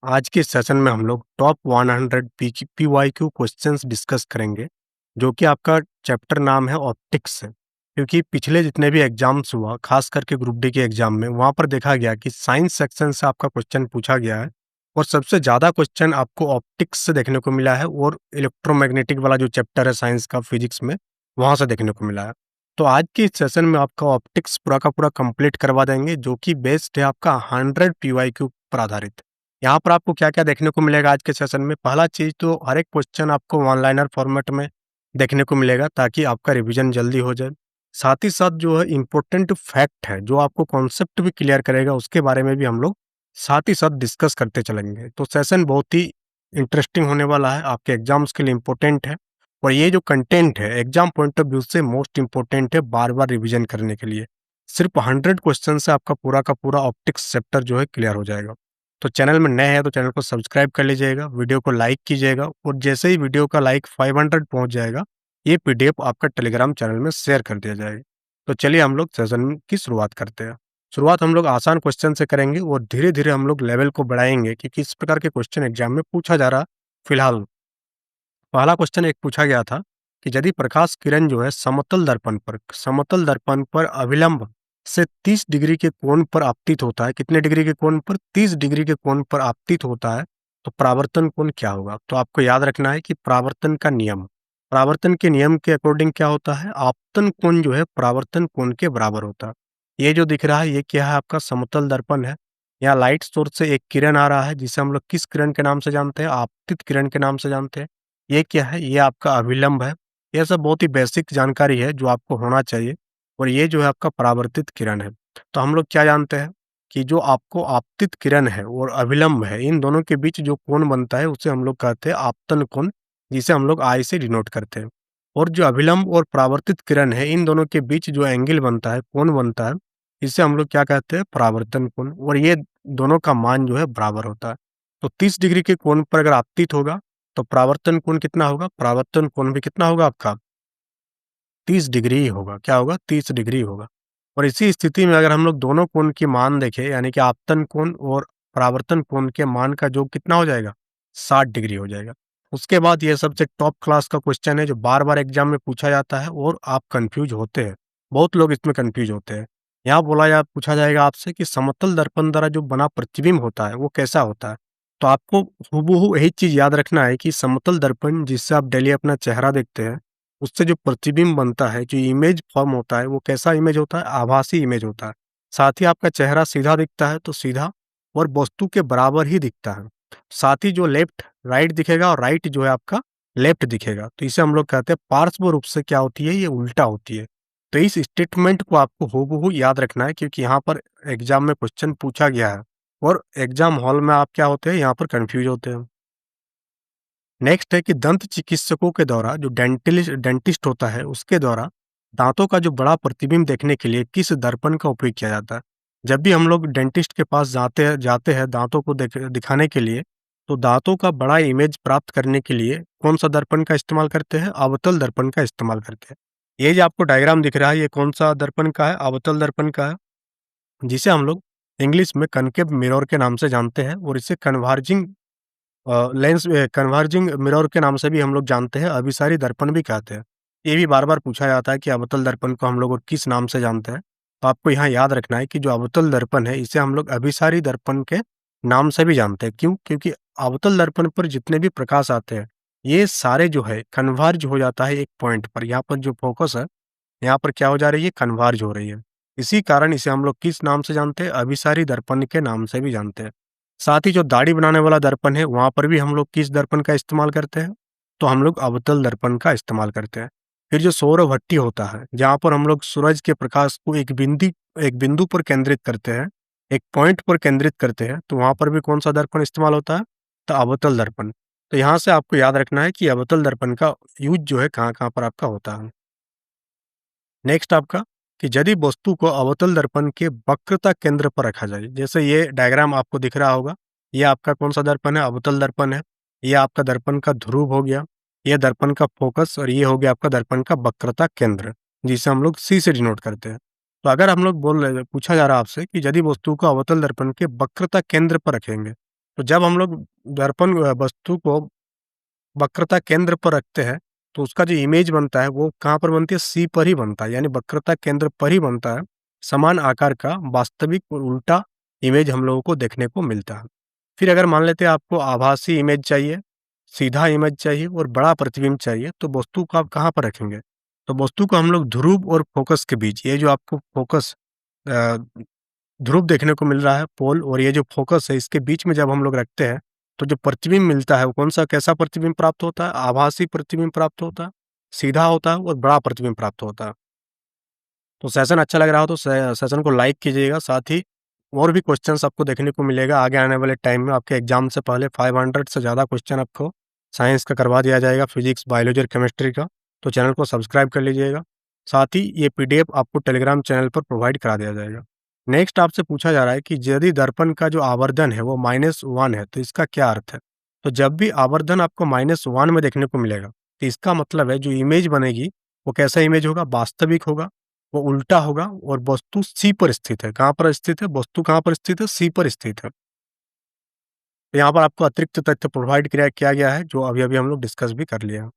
आज के सेशन में हम लोग टॉप 100 पीवाईक्यू क्वेश्चंस डिस्कस करेंगे, जो कि आपका चैप्टर नाम है ऑप्टिक्स। क्योंकि पिछले जितने भी एग्जाम्स हुआ, खास करके ग्रुप डी के एग्जाम में, वहाँ पर देखा गया कि साइंस सेक्शन से आपका क्वेश्चन पूछा गया है और सबसे ज़्यादा क्वेश्चन आपको ऑप्टिक्स से देखने को मिला है और इलेक्ट्रोमैग्नेटिक वाला जो चैप्टर है साइंस का फिजिक्स में, वहाँ से देखने को मिला है। तो आज के इस सेशन में आपका ऑप्टिक्स पूरा का पूरा कंप्लीट करवा देंगे, जो कि बेस्ड है आपका 100 पीवाईक्यू पर आधारित। यहाँ पर आपको क्या-क्या देखने को मिलेगा आज के सेशन में? पहला चीज़ तो हर एक क्वेश्चन आपको वन लाइनर फॉर्मेट में देखने को मिलेगा, ताकि आपका रिवीजन जल्दी हो जाए। साथ ही साथ जो है इम्पोर्टेंट फैक्ट है, जो आपको कॉन्सेप्ट भी क्लियर करेगा, उसके बारे में भी हम लोग साथ ही साथ डिस्कस करते चलेंगे। तो सेशन बहुत ही इंटरेस्टिंग होने वाला है, आपके एग्ज़ाम्स के लिए इम्पोर्टेंट है और ये जो कंटेंट है एग्ज़ाम पॉइंट ऑफ व्यू से मोस्ट इम्पोर्टेंट है, बार-बार रिवीजन करने के लिए। सिर्फ 100 क्वेश्चन से आपका पूरा का पूरा ऑप्टिक्स चैप्टर जो है क्लियर हो जाएगा। तो चैनल में नए हैं तो चैनल को सब्सक्राइब कर लीजिएगा, वीडियो को लाइक कीजिएगा और जैसे ही वीडियो का लाइक 500 पहुंच जाएगा, ये पीडीएफ आपका टेलीग्राम चैनल में शेयर कर दिया जाएगा। तो चलिए हम लोग सेशन की शुरुआत करते हैं। शुरुआत हम लोग आसान क्वेश्चन से करेंगे और धीरे-धीरे हम लोग लेवल को बढ़ाएंगे कि किस प्रकार के क्वेश्चन एग्जाम में पूछा जा रहा फिलहाल। पहला क्वेश्चन एक पूछा गया था कि यदि प्रकाश किरण जो है समतल दर्पण पर अभिलंब से 30 डिग्री के कोण पर आपतित होता है, कितने डिग्री के कोण पर? 30 डिग्री के कोण पर आपतित होता है, तो परावर्तन कोण क्या होगा? तो आपको याद रखना है कि परावर्तन के नियम के अकॉर्डिंग क्या होता है, आपतन कोण जो है परावर्तन कोण के बराबर होता है। ये जो दिख रहा है, ये क्या है? आपका समतल दर्पण है। यहाँ लाइट सोर्स से एक किरण आ रहा है, जिसे हम लोग किस किरण के नाम से जानते हैं? आपतित किरण के नाम से जानते हैं। ये क्या है? ये आपका अभिलंब है। ये सब बहुत ही बेसिक जानकारी है जो आपको होना चाहिए और ये जो है आपका परावर्तित किरण है। तो हम लोग क्या जानते हैं कि जो आपको आपतित किरण है और अभिलंब है, इन दोनों के बीच जो कोण बनता है उसे हम लोग कहते हैं आपतन कोण, जिसे हम लोग आई से डिनोट करते हैं। और जो अभिलंब और परावर्तित किरण है, इन दोनों के बीच जो एंगल बनता है, कोण बनता है, इसे हम लोग क्या कहते हैं? परावर्तन कोण। और ये दोनों का मान जो है बराबर होता है। तो 30 डिग्री के कोण पर अगर आपतित होगा, तो परावर्तन कोण कितना होगा? परावर्तन कोण भी कितना होगा आपका? 30 डिग्री ही होगा। क्या होगा? 30 डिग्री होगा। और इसी स्थिति में अगर हम लोग दोनों कोण की मान देखें, यानी कि आपतन कोण और परावर्तन कोण के मान का योग कितना हो जाएगा? 60 डिग्री हो जाएगा। उसके बाद ये सबसे टॉप क्लास का क्वेश्चन है, जो बार-बार एग्जाम में पूछा जाता है और आप कन्फ्यूज़ होते हैं। बहुत लोग इसमें कन्फ्यूज़ होते हैं। यहाँ पूछा जाएगा आपसे कि समतल दर्पण द्वारा जो बना प्रतिबिंब होता है, वो कैसा होता है? तो आपको हूबहू यही चीज़ याद रखना है कि समतल दर्पण जिससे आप डेली अपना चेहरा देखते हैं, उससे जो प्रतिबिंब बनता है, जो इमेज फॉर्म होता है, वो कैसा इमेज होता है? आभासी इमेज होता है। साथ ही आपका चेहरा सीधा दिखता है, तो सीधा और वस्तु के बराबर ही दिखता है। साथ ही जो लेफ्ट राइट दिखेगा और राइट जो है आपका लेफ्ट दिखेगा। तो इसे हम लोग कहते हैं पार्श्व रूप से क्या होती है? ये उल्टा होती है। तो इस स्टेटमेंट को आपको हूबहू याद रखना है, क्योंकि यहाँ पर एग्जाम में क्वेश्चन पूछा गया है और एग्जाम हॉल में आप क्या होते हैं? यहाँ पर कन्फ्यूज़ होते हैं। नेक्स्ट है कि दंत चिकित्सकों के द्वारा जो डेंटिस्ट होता है, उसके द्वारा दांतों का जो बड़ा प्रतिबिंब देखने के लिए किस दर्पण का उपयोग किया जाता है? जब भी हम लोग डेंटिस्ट के पास जाते हैं दांतों को दिखाने के लिए, तो दांतों का बड़ा इमेज प्राप्त करने के लिए कौन सा दर्पण का इस्तेमाल करते हैं? अवतल दर्पण का इस्तेमाल करते हैं। ये जो आपको डायग्राम दिख रहा है, ये कौन सा दर्पण का है? अवतल दर्पण का है, जिसे हम लोग इंग्लिश में कनकेव मिरर के नाम से जानते हैं और इसे कन्वर्जिंग मिरर के नाम से भी हम लोग जानते हैं, अभिसारी दर्पण भी कहते हैं। ये भी बार-बार पूछा जाता है कि अवतल दर्पण को हम लोग और किस नाम से जानते हैं? तो आपको यहाँ याद रखना है कि जो अवतल दर्पण है, इसे हम लोग अभिसारी दर्पण के नाम से भी जानते हैं। क्यों? क्योंकि अवतल दर्पण पर जितने भी प्रकाश आते हैं, ये सारे जो है कन्वर्ज हो जाता है एक पॉइंट पर। यहाँ पर जो फोकस है, यहाँ पर क्या हो जा रही है? कन्वर्ज हो रही है। इसी कारण इसे हम लोग किस नाम से जानते हैं? अभिसारी दर्पण के नाम से भी जानते हैं। साथ ही जो दाढ़ी बनाने वाला दर्पण है, वहाँ पर भी हम लोग किस दर्पण का इस्तेमाल करते हैं? तो हम लोग अवतल दर्पण का इस्तेमाल करते हैं। फिर जो सौरभट्टी होता है, जहाँ पर हम लोग सूरज के प्रकाश को एक बिंदु पर केंद्रित करते हैं, एक पॉइंट पर केंद्रित करते हैं, तो वहाँ पर भी कौन-सा दर्पण इस्तेमाल होता है? तो अवतल दर्पण। तो यहाँ से आपको याद रखना है कि अवतल दर्पण का यूज़ जो है कहाँ-कहाँ पर आपका होता है। नेक्स्ट आपका कि यदि वस्तु को अवतल दर्पण के वक्रता केंद्र पर रखा जाए, जैसे ये डायग्राम आपको दिख रहा होगा, ये आपका कौन सा दर्पण है? अवतल दर्पण है। ये आपका दर्पण का ध्रुव हो गया, ये दर्पण का फोकस और ये हो गया आपका दर्पण का वक्रता केंद्र, जिसे हम लोग सी से डिनोट करते हैं। तो अगर हम लोग पूछा जा रहा है आपसे कि यदि वस्तु को अवतल दर्पण के वक्रता केंद्र पर रखेंगे, तो जब हम लोग दर्पण वस्तु को वक्रता केंद्र पर रखते हैं, तो उसका जो इमेज बनता है वो कहाँ पर बनती है? सी पर ही बनता है, यानी वक्रता केंद्र पर ही बनता है। समान आकार का वास्तविक और उल्टा इमेज हम लोगों को देखने को मिलता है। फिर अगर मान लेते हैं आपको आभासी इमेज चाहिए, सीधा इमेज चाहिए और बड़ा प्रतिबिंब चाहिए, तो वस्तु को आप कहाँ पर रखेंगे? तो वस्तु को हम लोग ध्रुव और फोकस के बीच, ये जो आपको फोकस अ, ध्रुव देखने को मिल रहा है पोल, और ये जो फोकस है इसके बीच में जब हम लोग रखते हैं, तो जो प्रतिबिंब मिलता है वो कौन-सा कैसा प्रतिबिंब प्राप्त होता है? आभासी प्रतिबिंब प्राप्त होता है, सीधा होता है और बड़ा प्रतिबिंब प्राप्त होता है। तो सेशन अच्छा लग रहा हो तो सेशन को लाइक कीजिएगा, साथ ही और भी क्वेश्चंस आपको देखने को मिलेगा आगे आने वाले टाइम में। आपके एग्जाम से पहले 500 से ज़्यादा क्वेश्चन आपको साइंस का करवा दिया जाएगा, फिजिक्स, बायोलॉजी और केमिस्ट्री का। तो चैनल को सब्सक्राइब कर लीजिएगा। साथ ही ये पीडीएफ आपको टेलीग्राम चैनल पर प्रोवाइड करा दिया जाएगा। नेक्स्ट आपसे पूछा जा रहा है कि यदि दर्पण का जो आवर्धन है वो -1 है, तो इसका क्या अर्थ है? तो जब भी आवर्धन आपको -1 में देखने को मिलेगा, तो इसका मतलब है जो इमेज बनेगी वो कैसा इमेज होगा? वास्तविक होगा, वो उल्टा होगा और वस्तु सी पर स्थित है। कहाँ पर स्थित है? वस्तु कहाँ पर स्थित है? सी पर स्थित है। तो यहाँ पर आपको अतिरिक्त तथ्य प्रोवाइड किया किया गया है, जो अभी-अभी हम लोग डिस्कस भी कर लिए हैं।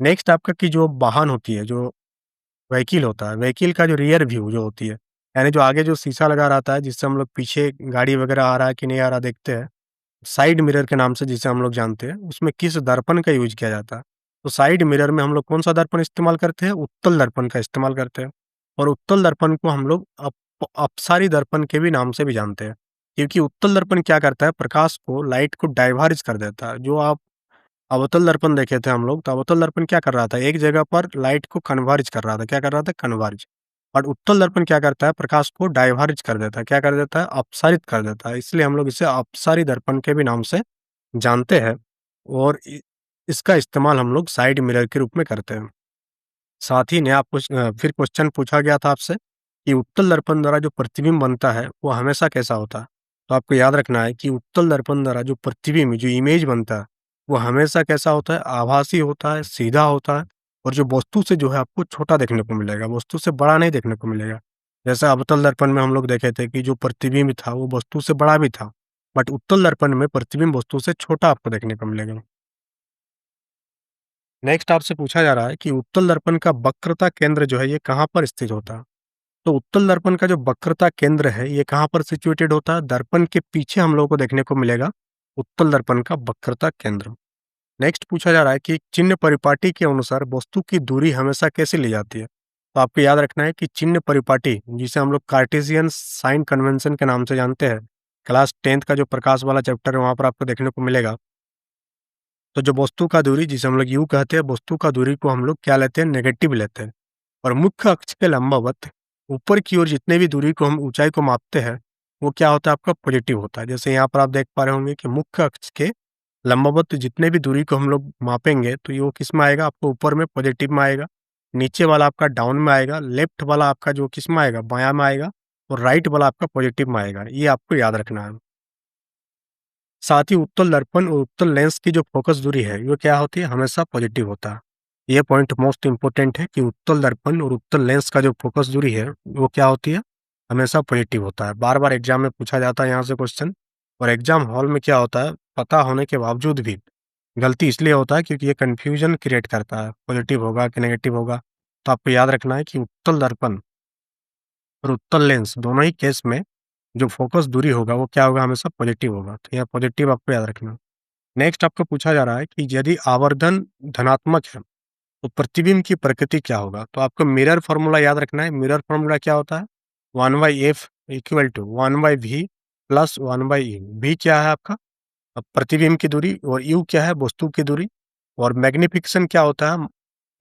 नेक्स्ट आपका कि जो वाहन होती है, जो व्हीकल होता है, व्हीकल का जो रियर व्यू जो होती है, यानी जो आगे जो शीशा लगा रहता है, जिससे हम लोग पीछे गाड़ी वगैरह आ रहा है कि नहीं आ रहा देखते हैं, साइड मिरर के नाम से जिसे हम लोग जानते हैं, उसमें किस दर्पण का यूज़ किया जाता है? तो साइड मिरर में हम लोग कौन-सा दर्पण इस्तेमाल करते हैं? उत्तल दर्पण का इस्तेमाल करते हैं। और उत्तल दर्पण को हम लोग अपसारी दर्पण के भी नाम से भी जानते हैं, क्योंकि उत्तल दर्पण क्या करता है? प्रकाश को, लाइट को डाइवर्ज कर देता है। जो आप अवतल दर्पण देखे थे हम लोग, तो अवतल दर्पण क्या कर रहा था? एक जगह पर लाइट को कन्वर्ज कर रहा था। क्या कर रहा था? कन्वर्ज। और उत्तल दर्पण क्या करता है? प्रकाश को डाइवर्ज कर देता है। क्या कर देता है? अपसारित कर देता है। इसलिए हम लोग इसे अपसारी दर्पण के भी नाम से जानते हैं, और इसका इस्तेमाल हम लोग साइड मिरर के रूप में करते हैं। साथ ही नया फिर क्वेश्चन पूछा गया था आपसे कि उत्तल दर्पण द्वारा जो प्रतिबिंब बनता है वो हमेशा कैसा होता है? तो आपको याद रखना है कि उत्तल दर्पण द्वारा जो प्रतिबिंब, जो इमेज बनता है, वो हमेशा कैसा होता है? आभासी होता है, सीधा होता है, और जो वस्तु से जो है आपको छोटा देखने को मिलेगा, वस्तु से बड़ा नहीं देखने को मिलेगा। जैसे अवतल दर्पण में हम लोग देखे थे कि जो प्रतिबिंब था वो वस्तु से बड़ा भी था, बट उत्तल दर्पण में प्रतिबिंब वस्तु से छोटा आपको देखने को मिलेगा। नेक्स्ट आपसे पूछा जा रहा है कि उत्तल दर्पण का वक्रता केंद्र जो है ये कहाँ पर स्थित होता है? तो उत्तल दर्पण का जो वक्रता केंद्र है ये कहाँ पर सिचुएटेड होता है? दर्पण के पीछे हम लोगों को देखने को मिलेगा उत्तल दर्पण का वक्रता केंद्र। नेक्स्ट पूछा जा रहा है कि चिन्ह परिपाटी के अनुसार वस्तु की दूरी हमेशा कैसे ली जाती है? तो आपको याद रखना है कि चिन्ह परिपाटी, जिसे हम लोग कार्टेशियन साइन कन्वेंशन के नाम से जानते हैं, क्लास 10th का जो प्रकाश वाला चैप्टर है वहाँ पर आपको देखने को मिलेगा। तो जो वस्तु का दूरी, जिसे हम लोग यू कहते हैं, वस्तु का दूरी को हम लोग क्या लेते हैं? नेगेटिव लेते हैं। और मुख्य अक्ष के लंबवत ऊपर की ओर जितने भी दूरी को हम ऊंचाई को मापते हैं, वो क्या होता है? आपका पॉजिटिव होता है। जैसे यहाँ पर आप देख पा रहे होंगे कि मुख्य अक्ष के लंबवत जितने भी दूरी को हम लोग मापेंगे, तो ये वो किस में आएगा? आपको ऊपर में पॉजिटिव में आएगा, नीचे वाला आपका डाउन में आएगा, लेफ्ट वाला आपका जो किस में आएगा? बायां में आएगा, और राइट वाला आपका पॉजिटिव में आएगा। ये आपको याद रखना है। साथ ही उत्तल दर्पण और उत्तल लेंस की जो फोकस दूरी है, वो क्या होती है? हमेशा पॉजिटिव होता है। ये पॉइंट मोस्ट इम्पोर्टेंट है कि उत्तल दर्पण और उत्तल लेंस का जो फोकस दूरी है, वो क्या होती है? हमेशा पॉजिटिव होता है। बार-बार एग्जाम में पूछा जाता है यहाँ से क्वेश्चन, और एग्जाम हॉल में क्या होता है, पता होने के बावजूद भी गलती इसलिए होता है क्योंकि ये कन्फ्यूजन क्रिएट करता है, पॉजिटिव होगा कि नेगेटिव होगा। तो आपको याद रखना है कि उत्तल दर्पण और उत्तल लेंस दोनों ही केस में जो फोकस दूरी होगा, वो क्या होगा? हमेशा पॉजिटिव होगा। तो यहाँ पॉजिटिव आपको याद रखना है। नेक्स्ट आपको पूछा जा रहा है कि यदि आवर्धन धनात्मक है, तो प्रतिबिंब की प्रकृति क्या होगा? तो आपको मिरर फ़ॉर्मूला याद रखना है। मिरर फ़ॉर्मूला क्या होता है? 1/f = 1/v + 1/u। v क्या है आपका? प्रतिबिंब की दूरी, और u क्या है? वस्तु की दूरी। और मैग्नीफिकेशन क्या होता है?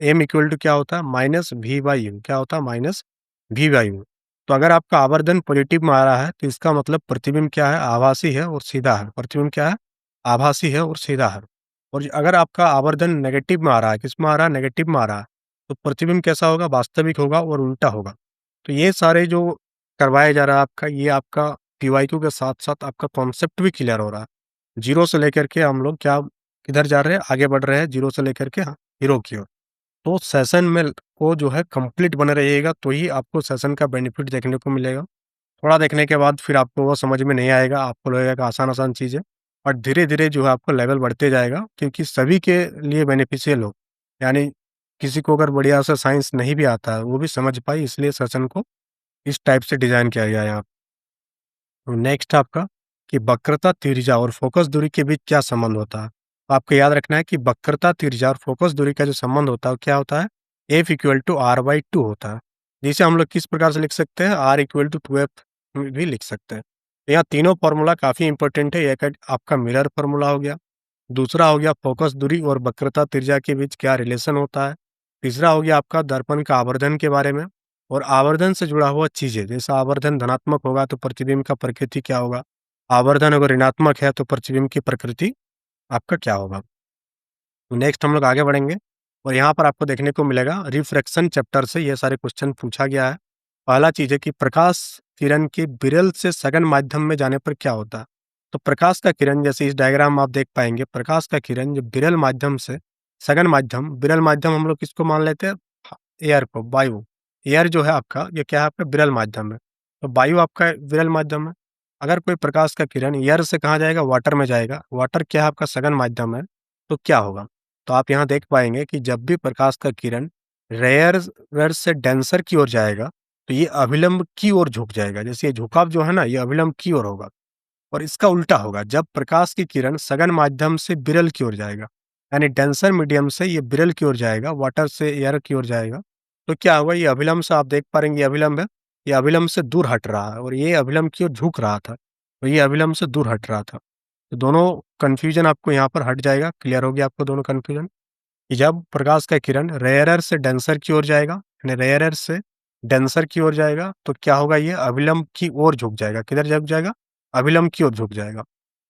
m = क्या होता है? -v/u। क्या होता है? -v/u। तो अगर आपका आवर्धन पॉजिटिव में आ रहा है, तो इसका मतलब प्रतिबिंब क्या है? आभासी है और सीधा है। प्रतिबिंब क्या है? आभासी है और सीधा है। और अगर आपका आवर्धन नेगेटिव में आ रहा है, किस में आ रहा है? नेगेटिव में आ रहा है, तो प्रतिबिंब कैसा होगा? वास्तविक होगा और उल्टा होगा। तो ये सारे जो करवाया जा रहा है आपका, ये आपका पीवाईक्यू के साथ-साथ आपका कॉन्सेप्ट भी क्लियर हो रहा है। ज़ीरो से लेकर के हम लोग क्या किधर जा रहे हैं? आगे बढ़ रहे हैं, ज़ीरो से लेकर के हीरो की ओर। तो सेशन में को जो है कंप्लीट बने रहिएगा, तो ही आपको सेशन का बेनिफिट देखने को मिलेगा। थोड़ा देखने के बाद फिर आपको वो समझ में नहीं आएगा, आपको लगेगा कि आसान-आसान चीज़ है। और धीरे-धीरे जो है आपका लेवल बढ़ते जाएगा, क्योंकि सभी के लिए बेनिफिशियल हो। यानी किसी को अगर बढ़िया से साइंस नहीं भी आता है, वो भी समझ पाए, इसलिए सेशन को इस टाइप से डिज़ाइन किया गया है यहाँ। नेक्स्ट आपका कि वक्रता, त्रिज्या और फोकस दूरी के बीच क्या संबंध होता है? तो आपको याद रखना है कि वक्रता, त्रिज्या और फोकस दूरी का जो संबंध होता है वो क्या होता है? F इक्वल टू R/2 होता है। जिसे हम लोग किस प्रकार से लिख सकते हैं? R इक्वल टू 2F भी लिख सकते हैं। तो यहाँ तीनों फॉर्मूला काफ़ी इंपॉर्टेंट है। एक आपका मिरर फॉर्मूला हो गया, दूसरा हो गया फोकस दूरी और वक्रता त्रिज्या के बीच क्या रिलेशन होता है, तीसरा हो गया आपका दर्पण का आवर्धन के बारे में और आवर्धन से जुड़ा हुआ चीजें, जैसे आवर्धन धनात्मक होगा तो प्रतिबिंब का प्रकृति क्या होगा, आवर्धन अगर ऋणात्मक है तो प्रतिबिंब की प्रकृति आपका क्या होगा। नेक्स्ट हम लोग आगे बढ़ेंगे और यहाँ पर आपको देखने को मिलेगा रिफ्रैक्शन चैप्टर से ये सारे क्वेश्चन पूछा गया है। पहला चीज है कि प्रकाश किरण के विरल से सघन माध्यम में जाने पर क्या होता है। तो प्रकाश का किरण, जैसे इस डायग्राम में आप देख पाएंगे, प्रकाश का किरण जब विरल माध्यम से सघन माध्यम, विरल माध्यम हम लोग किसको मान लेते हैं? एयर को, वायु। एयर जो है आपका, ये क्या है? आपका विरल माध्यम है। तो वायु आपका विरल माध्यम है। अगर कोई प्रकाश का किरण एयर से कहाँ जाएगा? वाटर में जाएगा। वाटर क्या है? आपका सघन माध्यम है। तो क्या होगा? तो आप यहाँ देख पाएंगे कि जब भी प्रकाश का किरण रेयर से डेंसर की ओर जाएगा तो ये अभिलंब की ओर झुक जाएगा। जैसे ये झुकाव जो है ना, ये अभिलंब की ओर होगा। और इसका उल्टा होगा, जब प्रकाश की किरण सघन माध्यम से विरल की ओर जाएगा, यानी डेंसर मीडियम से ये विरल की ओर जाएगा, वाटर से एयर की ओर जाएगा, तो क्या होगा? ये अभिलंब से आप देख पा रहे हैं, ये अभिलंब है, ये अभिलंब से दूर हट रहा है और ये अभिलंब की ओर झुक रहा था, तो ये अभिलंब से दूर हट रहा था। तो दोनों कंफ्यूजन आपको यहाँ पर हट जाएगा, क्लियर हो गया आपको दोनों कंफ्यूजन। कि जब प्रकाश का किरण रेयरर से डेंसर की ओर जाएगा, यानी रेयरर से डेंसर की ओर जाएगा, तो क्या होगा? ये अभिलंब की ओर झुक जाएगा। किधर झुक जाएगा? अभिलंब की ओर झुक जाएगा।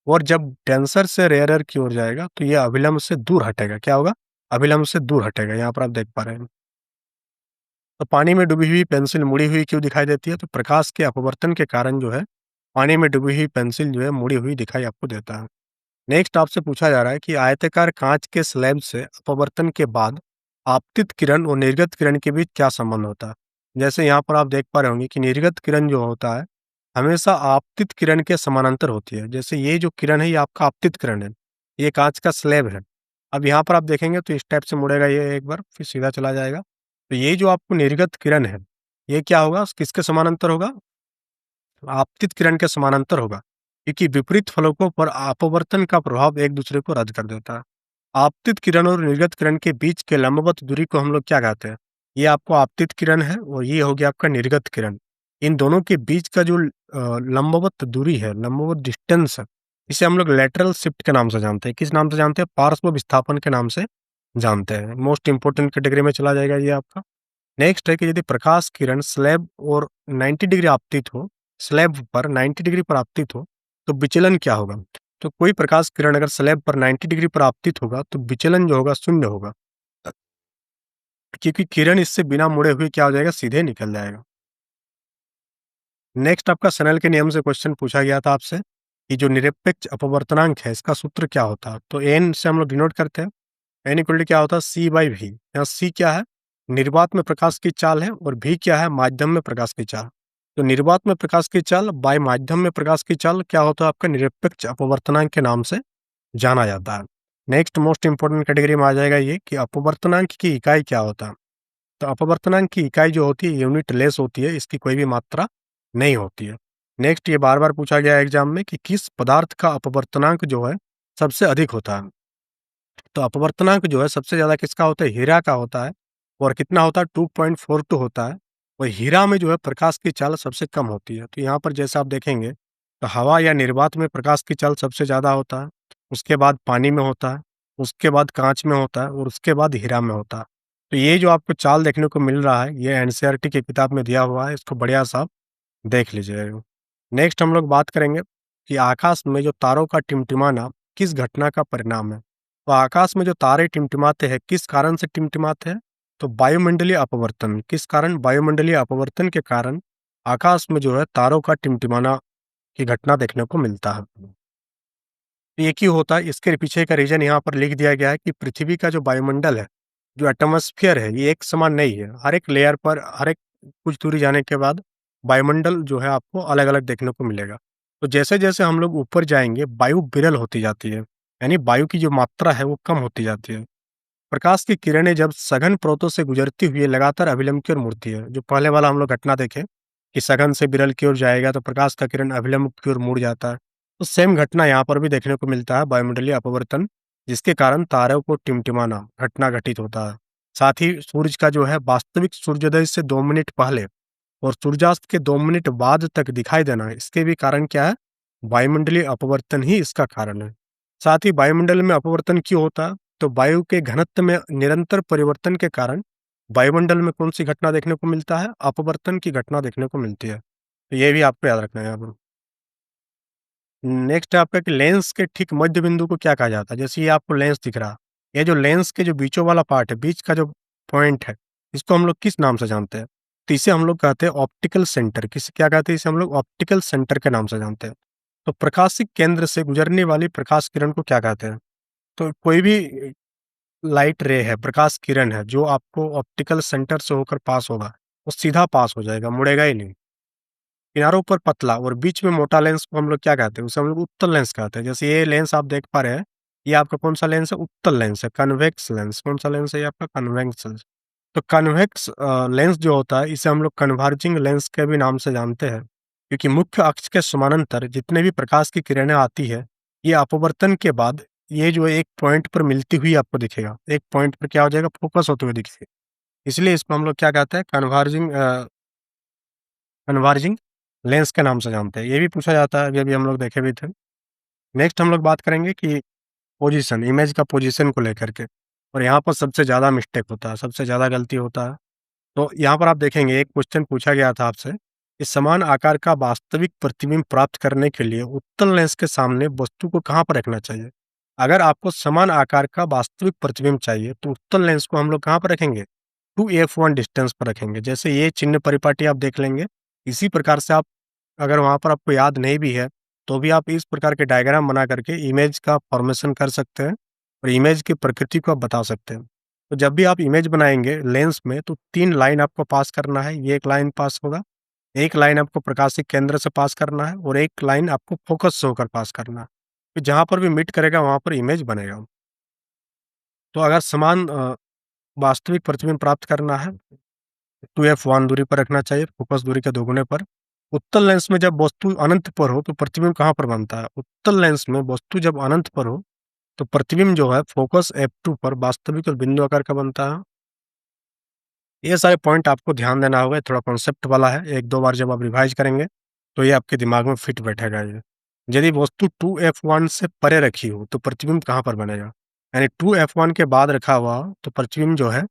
और जब डेंसर से रेयरर की ओर जाएगा तो ये अभिलंब से दूर हटेगा। क्या होगा? अभिलंब से दूर हटेगा। यहाँ पर आप देख पा रहे हैं। तो पानी में डूबी हुई पेंसिल मुड़ी हुई क्यों दिखाई देती है? तो प्रकाश के अपवर्तन के कारण जो है पानी में डूबी हुई पेंसिल जो है मुड़ी हुई दिखाई आपको देता है। नेक्स्ट आपसे पूछा जा रहा है कि आयताकार कांच के स्लैब से अपवर्तन के बाद आपतित किरण और निर्गत किरण के बीच क्या संबंध होता है। जैसे यहाँ पर आप देख पा रहे होंगे कि निर्गत किरण जो होता है हमेशा आपतित किरण के समानांतर होती है। जैसे ये जो किरण है ये आपका आपतित किरण है, ये कांच का स्लैब है। अब यहाँ पर आप देखेंगे तो इस टाइप से मुड़ेगा ये, एक बार फिर सीधा चला जाएगा। तो ये जो आपको निर्गत किरण है, ये क्या होगा? किसके समानांतर होगा? आपतित किरण के समानांतर होगा, क्योंकि विपरीत फलकों पर अपवर्तन का प्रभाव एक दूसरे को रद्द कर देता है। आपतित किरण और निर्गत किरण के बीच के लंबवत दूरी को हम लोग क्या कहते हैं? ये आपको आपतित किरण है और ये हो गया आपका निर्गत किरण। इन दोनों के बीच का जो लंबवत दूरी है, लंबवत डिस्टेंस है, इसे हम लोग लेटरल शिफ्ट के नाम से जानते हैं। किस नाम से जानते हैं? पार्श्व विस्थापन के नाम से जानते हैं। मोस्ट इंपोर्टेंट कैटेगरी में चला जाएगा ये आपका। नेक्स्ट है कि यदि प्रकाश किरण स्लैब और 90 डिग्री आपतित हो, स्लैब पर 90 डिग्री पर आपतित हो, तो विचलन क्या होगा? तो कोई प्रकाश किरण अगर स्लैब पर 90 डिग्री पर आपतित होगा तो विचलन जो होगा शून्य होगा, क्योंकि किरण इससे बिना मुड़े हुए क्या हो जाएगा? सीधे निकल जाएगा। नेक्स्ट आपका स्नेल के नियम से क्वेश्चन पूछा गया था आपसे कि जो निरपेक्ष अपवर्तनांक है इसका सूत्र क्या होता है? तो एन से हम लोग डिनोट करते हैं। एन इक्वल टू क्या होता है? सी बाई वी। यहाँ सी क्या है? निर्वात में प्रकाश की चाल है और भी क्या है? माध्यम में प्रकाश की चाल। तो निर्वात में प्रकाश की चाल बाय माध्यम में प्रकाश की चाल क्या होता है? आपका निरपेक्ष अपवर्तनांक के नाम से जाना जाता है। नेक्स्ट मोस्ट इंपोर्टेंट कैटेगरी में आ जाएगा ये कि अपवर्तनांक की इकाई क्या होता है। तो अपवर्तनांक की इकाई जो होती है यूनिट लेस होती है, इसकी कोई भी मात्रा नहीं होती है। नेक्स्ट ये बार बार पूछा गया एग्जाम में कि किस पदार्थ का अपवर्तनांक जो है सबसे अधिक होता है। तो अपवर्तनांक जो है सबसे ज्यादा किसका होता है? हीरा का होता है। और कितना होता है? 2.42 होता है। और हीरा में जो है प्रकाश की चाल सबसे कम होती है। तो यहाँ पर जैसे आप देखेंगे तो हवा या निर्वात में प्रकाश की चाल सबसे ज्यादा होता है, उसके बाद पानी में होता है, उसके बाद कांच में होता है और उसके बाद हीरा में होता है। तो ये जो आपको चाल देखने को मिल रहा है ये एनसीईआरटी की किताब में दिया हुआ है, इसको बढ़िया सा आप देख लीजिएगा। नेक्स्ट हम लोग बात करेंगे कि आकाश में जो तारों का टिमटिमाना किस घटना का परिणाम है। तो आकाश में जो तारे टिमटिमाते हैं किस कारण से टिमटिमाते हैं? तो वायुमंडलीय अपवर्तन। किस कारण? वायुमंडलीय अपवर्तन के कारण आकाश में जो है तारों का टिमटिमाना की घटना देखने को मिलता है। एक ही होता है, इसके पीछे का रीजन यहाँ पर लिख दिया गया है कि पृथ्वी का जो वायुमंडल है, जो एटमॉस्फेयर है, ये एक समान नहीं है। हर एक लेयर पर हर एक कुछ दूरी जाने के बाद वायुमंडल जो है आपको अलग अलग देखने को मिलेगा। तो जैसे-जैसे हम लोग ऊपर जाएँगे, वायु विरल होती जाती है, यानी वायु की जो मात्रा है वो कम होती जाती है। प्रकाश की किरणें जब सघन परतों से गुजरती हुई लगातार अभिलंब की ओर मुड़ती है, जो पहले वाला हम लोग घटना देखे कि सघन से विरल की ओर जाएगा तो प्रकाश का किरण अभिलंब की ओर मुड़ जाता है। तो सेम घटना यहाँ पर भी देखने को मिलता है, वायुमंडलीय अपवर्तन, जिसके कारण तारों को टिमटिमाना घटना घटित होता है। साथ ही सूरज का जो है वास्तविक सूर्योदय से 2 मिनट पहले और सूर्यास्त के 2 मिनट बाद तक दिखाई देना, इसके भी कारण क्या है? वायुमंडलीय अपवर्तन ही इसका कारण है। साथ ही वायुमंडल में अपवर्तन क्यों होता है? तो वायु के घनत्व में निरंतर परिवर्तन के कारण वायुमंडल में कौन-सी घटना देखने को मिलता है? अपवर्तन की घटना देखने को मिलती है। तो ये भी आपको याद रखना है यहाँ पर। नेक्स्ट है आपका कि लेंस के ठीक मध्य बिंदु को क्या कहा जाता है? जैसे ये आपको लेंस दिख रहा है, ये जो लेंस के जो बीचों वाला पार्ट है, बीच का जो पॉइंट है, इसको हम लोग किस नाम से जानते हैं? तो इसे हम लोग कहते हैं ऑप्टिकल सेंटर। किसे क्या कहते हैं? इसे हम लोग ऑप्टिकल सेंटर के नाम से जानते हैं। तो प्रकाशिक केंद्र से गुजरने वाली प्रकाश किरण को क्या कहते हैं? तो कोई भी लाइट रे है, प्रकाश किरण है, जो आपको ऑप्टिकल सेंटर से होकर पास होगा, वो सीधा पास हो जाएगा, मुड़ेगा ही नहीं। किनारों पर पतला और बीच में मोटा लेंस को हम लोग क्या कहते हैं? उसे हम लोग उत्तल लेंस कहते हैं। जैसे ये लेंस आप देख पा रहे हैं, ये आपका कौन-सा लेंस है? उत्तल लेंस है, कन्वेक्स लेंस। कौन-सा लेंस है ये आपका? Convex lens. तो कन्वेक्स लेंस जो होता है, इसे हम लोग कन्वर्जिंग लेंस के भी नाम से जानते हैं, क्योंकि मुख्य अक्ष के समानांतर जितने भी प्रकाश की किरणें आती है, ये अपवर्तन के बाद ये जो है एक पॉइंट पर मिलती हुई आपको दिखेगा। एक पॉइंट पर क्या हो जाएगा? फोकस होते हुए दिखेगा। इसलिए इसको हम लोग क्या कहते हैं? कन्वर्जिंग लेंस के नाम से जानते हैं। ये भी पूछा जाता है, अभी-अभी हम लोग देखे भी थे। नेक्स्ट हम लोग बात करेंगे कि पोज़ीशन, इमेज का पोज़ीशन को लेकर के, और यहाँ पर सबसे ज़्यादा मिस्टेक होता है, सबसे ज़्यादा गलती होता है। तो यहाँ पर आप देखेंगे एक क्वेश्चन पूछा गया था आपसे कि समान आकार का वास्तविक प्रतिबिंब प्राप्त करने के लिए उत्तल लेंस के सामने वस्तु को कहाँ पर रखना चाहिए? अगर आपको समान आकार का वास्तविक प्रतिबिंब चाहिए, तो उत्तल लेंस को हम लोग कहाँ पर रखेंगे? 2f1 डिस्टेंस पर रखेंगे। जैसे ये चिन्ह परिपाटी आप देख लेंगे, इसी प्रकार से आप, अगर वहाँ पर आपको याद नहीं भी है, तो भी आप इस प्रकार के डायग्राम बना करके इमेज का फॉर्मेशन कर सकते हैं और इमेज की प्रकृति को आप बता सकते हैं। तो जब भी आप इमेज बनाएँगे लेंस में, तो 3 लाइन आपको पास करना है। ये एक लाइन पास होगा, एक लाइन आपको प्रकाशिक केंद्र से पास करना है और एक लाइन आपको फोकस से होकर पास करना है। तो जहाँ पर भी मीट करेगा वहाँ पर इमेज बनेगा। तो अगर समान वास्तविक प्रतिबिंब प्राप्त करना है, 2f1 दूरी पर रखना चाहिए, फोकस दूरी के दोगुने पर। उत्तल लेंस में जब वस्तु अनंत पर हो, तो प्रतिबिंब कहाँ पर बनता है? उत्तल लेंस में वस्तु जब अनंत पर हो, तो प्रतिबिंब जो है फोकस f2 पर वास्तविक और बिंदु आकार का बनता है। ये सारे पॉइंट आपको ध्यान देना होगा, ये थोड़ा कॉन्सेप्ट वाला है, 1-2 बार जब आप रिवाइज करेंगे, तो ये आपके दिमाग में फिट बैठेगा ये। यदि वस्तु 2f1 से परे रखी हो, तो प्रतिबिंब कहाँ पर बनेगा? यानी 2f1 के बाद रखा हुआ हो, तो प्रतिबिंब जो है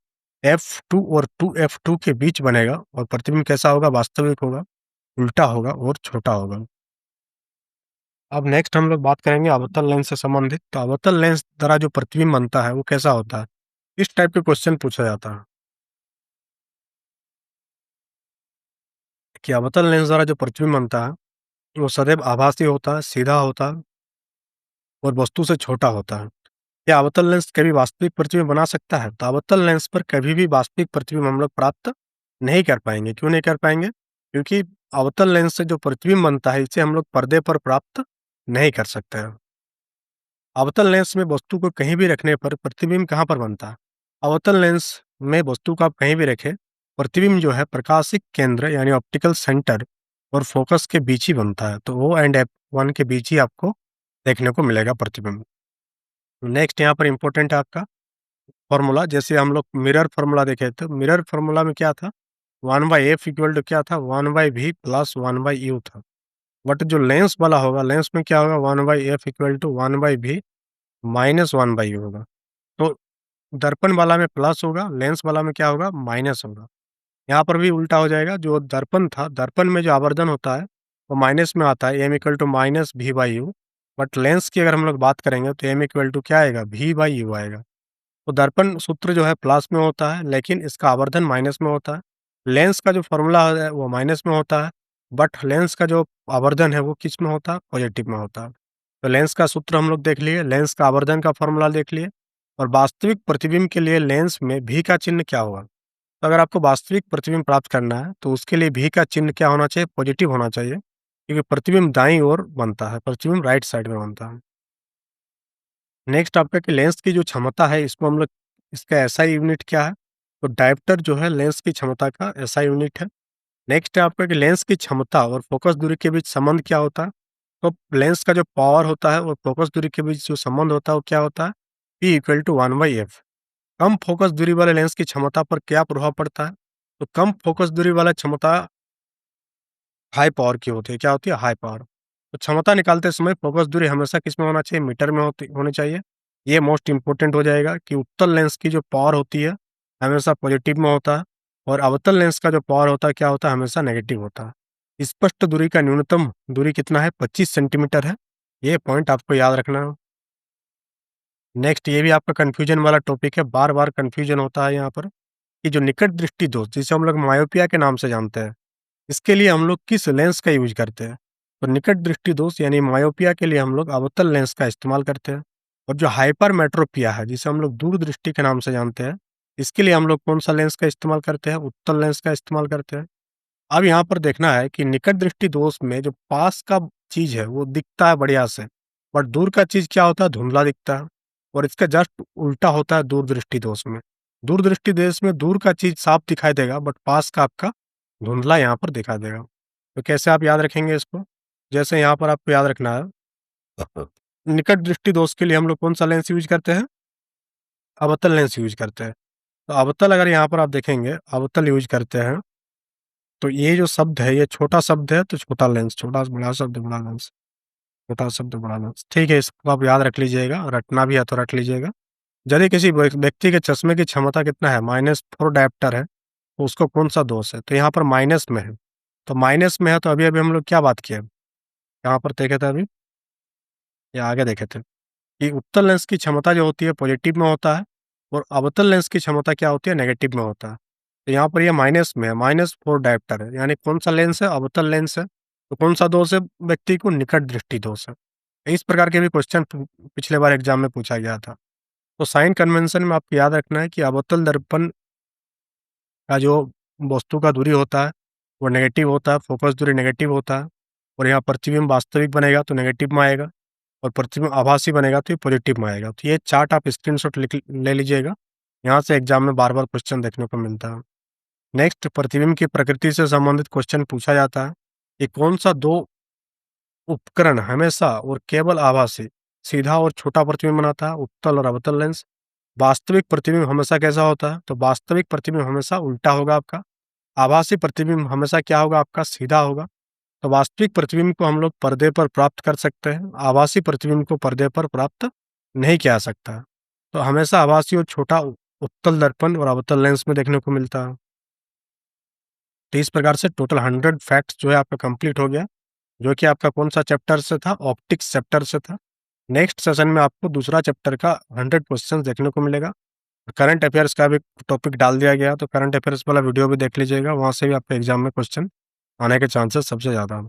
f2 और 2f2 के बीच बनेगा और प्रतिबिंब कैसा होगा? वास्तविक होगा, उल्टा होगा और छोटा होगा। अब नेक्स्ट हम लोग बात करेंगे अवतल लेंस से संबंधित। तो अवतल लेंस द्वारा जो प्रतिबिंब बनता है, वो कैसा होता है? इस टाइप के क्वेश्चन पूछा जाता है कि अवतल लेंस द्वारा जो प्रतिबिंब बनता है, वो सदैव आभासी होता है, सीधा होता है और वस्तु से छोटा होता है। क्या अवतल लेंस कभी वास्तविक प्रतिबिंब बना सकता है? तो अवतल लेंस पर कभी भी वास्तविक प्रतिबिंब हम लोग प्राप्त नहीं कर पाएँगे। क्यों नहीं कर पाएँगे? क्योंकि अवतल लेंस से जो प्रतिबिंब बनता है, इसे हम लोग पर्दे पर प्राप्त नहीं कर सकते हैं। अवतल लेंस में वस्तु को कहीं भी रखने पर प्रतिबिंब कहाँ पर बनता है? अवतल लेंस में वस्तु को आप कहीं भी रखें, प्रतिबिंब जो है प्रकाशिक केंद्र यानी ऑप्टिकल सेंटर और फोकस के बीच ही बनता है। तो O एंड F1 के बीच ही आपको देखने को मिलेगा प्रतिबिंब। नेक्स्ट यहाँ पर इम्पोर्टेंट है आपका फ़ॉर्मूला। जैसे हम लोग मिरर फ़ॉर्मूला देखे थे, मिरर फ़ॉर्मूला में क्या था? 1/f इक्वल टू क्या था? 1/v प्लस 1/u था। बट जो लेंस वाला होगा, लेंस में क्या होगा? 1/f equal to 1/v minus 1/u होगा। तो दर्पण वाला में प्लस होगा, लेंस वाला में क्या होगा? माइनस होगा। यहाँ पर भी उल्टा हो जाएगा, जो दर्पण था, दर्पण में जो आवर्धन होता है, वो माइनस में आता है, m equal to minus v/u। But lens की अगर हम लोग बात करेंगे, तो m इक्वल टू क्या आएगा? v/u आएगा। तो दर्पण सूत्र जो है प्लस में होता है, लेकिन इसका आवर्धन माइनस में होता है। लेंस का जो फ़ॉर्मूला है, वो माइनस में होता है, बट लेंस का जो आवर्धन है, वो किस में होता है? पॉजिटिव में होता है। तो लेंस का सूत्र हम लोग देख लिए, लेंस का आवर्धन का फ़ॉर्मूला देख लिए, और वास्तविक प्रतिबिंब के लिए लेंस में v का चिन्ह क्या होगा? तो अगर आपको वास्तविक प्रतिबिंब प्राप्त करना है, तो उसके लिए v का चिन्ह क्या होना चाहिए? पॉजिटिव होना चाहिए। क्योंकि प्रतिबिंब दाईं ओर बनता है, प्रतिबिंब राइट साइड में बनता है। नेक्स्ट आपका कि लेंस की जो क्षमता है, इसको हम लोग, इसका एसआई यूनिट क्या है? तो डायोप्टर जो है लेंस की क्षमता का एसआई यूनिट है। नेक्स्ट है आपका कि लेंस की क्षमता और फोकस दूरी के बीच संबंध क्या होता है? तो लेंस का जो पावर होता है और फोकस दूरी के बीच जो संबंध होता है वो क्या होता है? P equal to 1/f। कम फोकस दूरी वाले लेंस की क्षमता पर क्या प्रभाव पड़ता है? तो कम फोकस दूरी वाला क्षमता हाई पावर की होती है। क्या होती है? High power. तो क्षमता निकालते समय फोकस दूरी हमेशा किस में होना चाहिए? मीटर में होनी चाहिए। ये मोस्ट इंपॉर्टेंट हो जाएगा कि उत्तल लेंस की जो पावर होती है हमेशा पॉजिटिव में होता है, और अवतल लेंस का जो पावर होता है क्या होता है? हमेशा नेगेटिव होता है। स्पष्ट दूरी का न्यूनतम दूरी कितना है? 25 सेंटीमीटर है। ये पॉइंट आपको याद रखना है। नेक्स्ट, ये भी आपका कंफ्यूजन वाला टॉपिक है, बार बार कंफ्यूजन होता है यहाँ पर, कि जो निकट दृष्टि दोष जिसे हम लोग मायोपिया के नाम से जानते हैं, इसके लिए हम लोग किस लेंस का यूज करते हैं? तो निकट दृष्टि दोष यानी मायोपिया के लिए हम लोग अवतल लेंस का इस्तेमाल करते हैं। और जो हाइपरमेट्रोपिया है जिसे हम लोग दूरदृष्टि के नाम से जानते हैं, इसके लिए हम लोग कौन सा लेंस का इस्तेमाल करते हैं? उत्तल लेंस का इस्तेमाल करते हैं। अब यहाँ पर देखना है कि निकट दृष्टि दोष में जो पास का चीज है वो दिखता है बढ़िया से, बट दूर का चीज क्या होता है? धुंधला दिखता है। और इसका जस्ट उल्टा होता है दूर दृष्टि दोष में। दूर दृष्टि दोष में दूर का चीज साफ दिखाई देगा, बट पास का आपका धुंधला यहाँ पर दिखाई देगा। तो कैसे आप याद रखेंगे इसको? जैसे यहाँ पर आपको याद रखना है, निकट दृष्टि दोष के लिए हम लोग कौन सा लेंस यूज करते हैं? अवतल लेंस यूज करते हैं। तो अवतल, अगर यहाँ पर आप देखेंगे अवतल यूज करते हैं, तो ये जो शब्द है ये छोटा शब्द है, तो छोटा लेंस, छोटा बड़ा शब्द बड़ा लेंस, छोटा शब्द बड़ा लेंस। ठीक है, इसको आप याद रख लीजिएगा, रटना भी है तो रट लीजिएगा। यदि किसी व्यक्ति के चश्मे की क्षमता कितना है? -4 डायोप्टर है, तो उसको कौन सा दोष है? तो यहाँ पर माइनस में है। तो माइनस में है तो अभी अभी हम लोग क्या बात किए? यहाँ पर देखे थे अभी, या आगे देखे थे कि उत्तल लेंस की क्षमता जो होती है पॉजिटिव में होता है, और अवतल लेंस की क्षमता क्या होती है? नेगेटिव में होता है। तो यहाँ पर ये माइनस में है, -4 डायोप्टर है, यानी कौन सा लेंस है? अवतल लेंस है। तो कौन सा दोष है व्यक्ति को? निकट दृष्टि दोष है। इस प्रकार के भी क्वेश्चन पिछले बार एग्जाम में पूछा गया था। तो साइन कन्वेंशन में आपको याद रखना है कि अवतल दर्पण का जो वस्तु का दूरी होता है वो नेगेटिव होता है, फोकस दूरी नेगेटिव होता है, और यहाँ प्रतिबिंब वास्तविक बनेगा तो नेगेटिव में आएगा, और प्रतिबिंब आभासी बनेगा तो ये पॉजिटिव में आएगा। तो ये चार्ट आप स्क्रीनशॉट ले लीजिएगा, यहाँ से एग्जाम में बार बार क्वेश्चन देखने को मिलता है। नेक्स्ट, प्रतिबिंब की प्रकृति से संबंधित क्वेश्चन पूछा जाता है कि कौन सा दो उपकरण हमेशा और केवल आभासी, सीधा और छोटा प्रतिबिंब बनाता है? उत्तल और अवतल लेंस। वास्तविक प्रतिबिंब हमेशा कैसा होता है? तो वास्तविक प्रतिबिंब हमेशा उल्टा होगा आपका। आभासी प्रतिबिंब हमेशा क्या होगा आपका? सीधा होगा। तो वास्तविक प्रतिबिंब को हम लोग पर्दे पर प्राप्त कर सकते हैं, आभासी प्रतिबिंब को पर्दे पर प्राप्त नहीं किया जा सकता। तो हमेशा आभासी और छोटा उत्तल दर्पण और अवतल लेंस में देखने को मिलता है। तो इस प्रकार से टोटल 100 फैक्ट्स जो है आपका कंप्लीट हो गया, जो कि आपका कौन सा चैप्टर से था? ऑप्टिक्स चैप्टर से था। नेक्स्ट सेशन में आपको दूसरा चैप्टर का 100 क्वेश्चन देखने को मिलेगा। करंट अफेयर्स का भी टॉपिक डाल दिया गया, तो करंट अफेयर्स वाला वीडियो भी देख लीजिएगा, वहाँ से भी आपके एग्जाम में क्वेश्चन आने के चांसेस सबसे ज़्यादा हैं।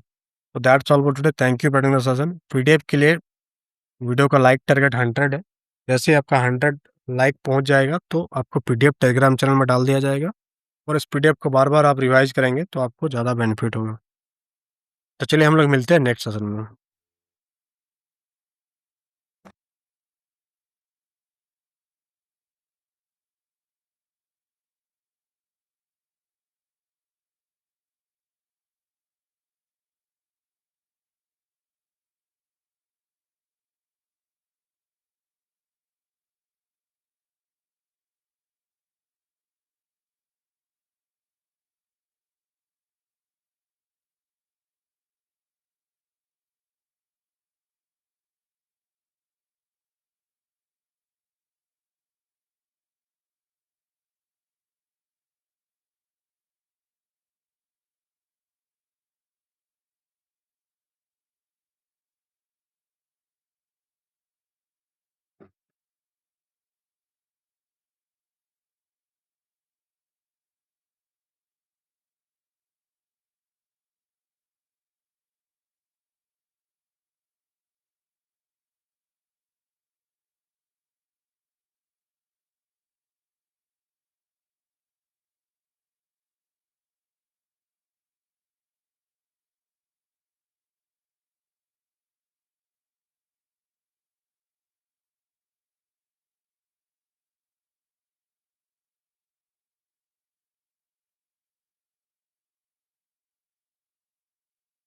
तो that's all for today, thank you for attending the session. PDF के लिए वीडियो का लाइक टारगेट 100 है। जैसे ही आपका 100 लाइक पहुंच जाएगा तो आपको पीडीएफ टेलीग्राम चैनल में डाल दिया जाएगा, और इस पीडीएफ को बार बार आप रिवाइज करेंगे तो आपको ज़्यादा बेनिफिट होगा। तो चलिए हम लोग मिलते हैं नेक्स्ट सेशन में।